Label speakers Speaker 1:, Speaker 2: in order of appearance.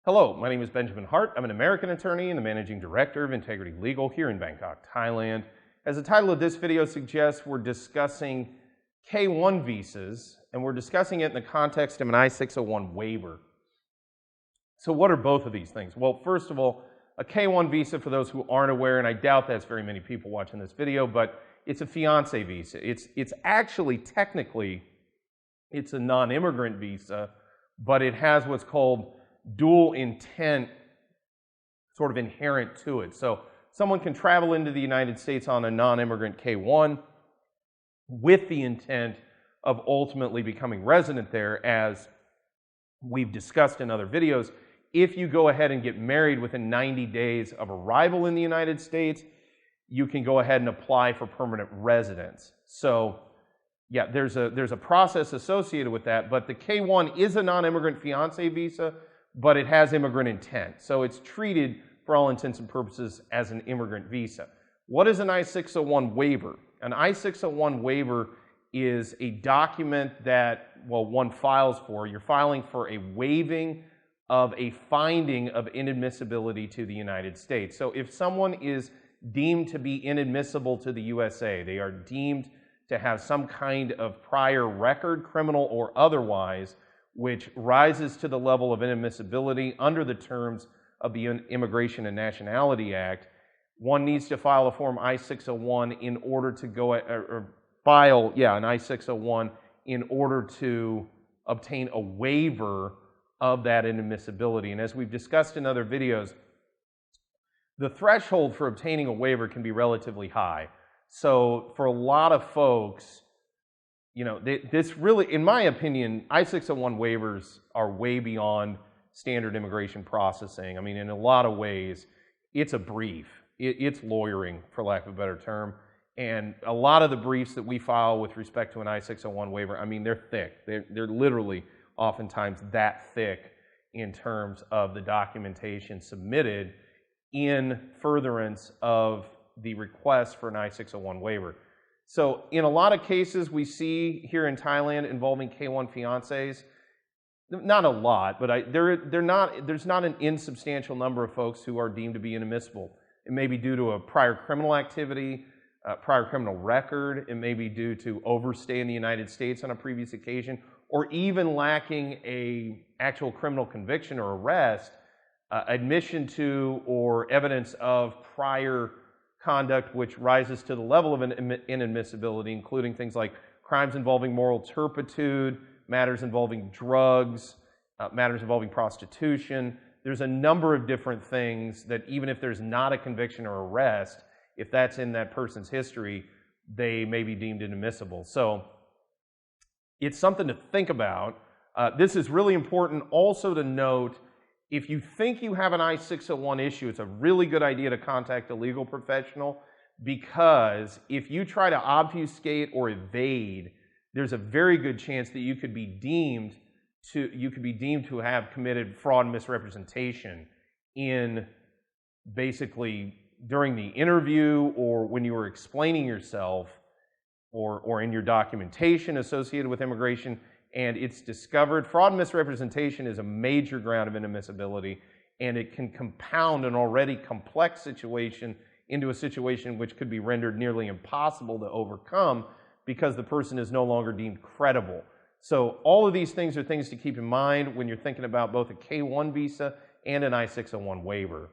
Speaker 1: Hello, my name is Benjamin Hart. I'm an American attorney and the Managing Director of Integrity Legal here in Bangkok, Thailand. As the title of this video suggests, we're discussing K-1 visas, and we're discussing it in the context of an I-601 waiver. So what are both of these things? Well, first of all, a K-1 visa, for those who aren't aware, and I doubt that's very many people watching this video, but it's a fiance visa. It's actually, technically, it's a non-immigrant visa, but it has what's called dual intent sort of inherent to it. So someone can travel into the United States on a non-immigrant K-1 with the intent of ultimately becoming resident there, as we've discussed in other videos. If you go ahead and get married within 90 days of arrival in the United States, you can go ahead and apply for permanent residence. So yeah, there's a process associated with that, but the K-1 is a non-immigrant fiance visa, but it has immigrant intent. So it's treated, for all intents and purposes, as an immigrant visa. What is an I-601 waiver? An I-601 waiver is a document that, well, one files for. You're filing for a waiving of a finding of inadmissibility to the United States. So if someone is deemed to be inadmissible to the USA, they are deemed to have some kind of prior record, criminal or otherwise, which rises to the level of inadmissibility under the terms of the Immigration and Nationality Act, one needs to file a Form I-601 in order to go or file, an I-601 in order to obtain a waiver of that inadmissibility. And as we've discussed in other videos, the threshold for obtaining a waiver can be relatively high. So for a lot of folks, you know, this really, in my opinion, I-601 waivers are way beyond standard immigration processing. I mean, in a lot of ways, it's a brief. It's lawyering, for lack of a better term. And a lot of the briefs that we file with respect to an I-601 waiver, I mean, they're thick. They're literally oftentimes that thick in terms of the documentation submitted in furtherance of the request for an I-601 waiver. So in a lot of cases we see here in Thailand involving K-1 fiancés, not a lot, but there's not an insubstantial number of folks who are deemed to be inadmissible. It may be due to a prior criminal activity, prior criminal record. It may be due to overstay in the United States on a previous occasion, or even lacking a actual criminal conviction or arrest, admission to or evidence of prior conduct which rises to the level of inadmissibility, including things like crimes involving moral turpitude, matters involving drugs, matters involving prostitution. There's a number of different things that even if there's not a conviction or arrest, if that's in that person's history, they may be deemed inadmissible. So it's something to think about. This is really important also to note. If you think you have an I-601 issue, it's a really good idea to contact a legal professional, because if you try to obfuscate or evade, there's a very good chance that you could be deemed to have committed fraud and misrepresentation in basically during the interview, or when you were explaining yourself, or in your documentation associated with immigration. And it's discovered fraud and misrepresentation is a major ground of inadmissibility, and it can compound an already complex situation into a situation which could be rendered nearly impossible to overcome because the person is no longer deemed credible. So all of these things are things to keep in mind when you're thinking about both a K-1 visa and an I-601 waiver.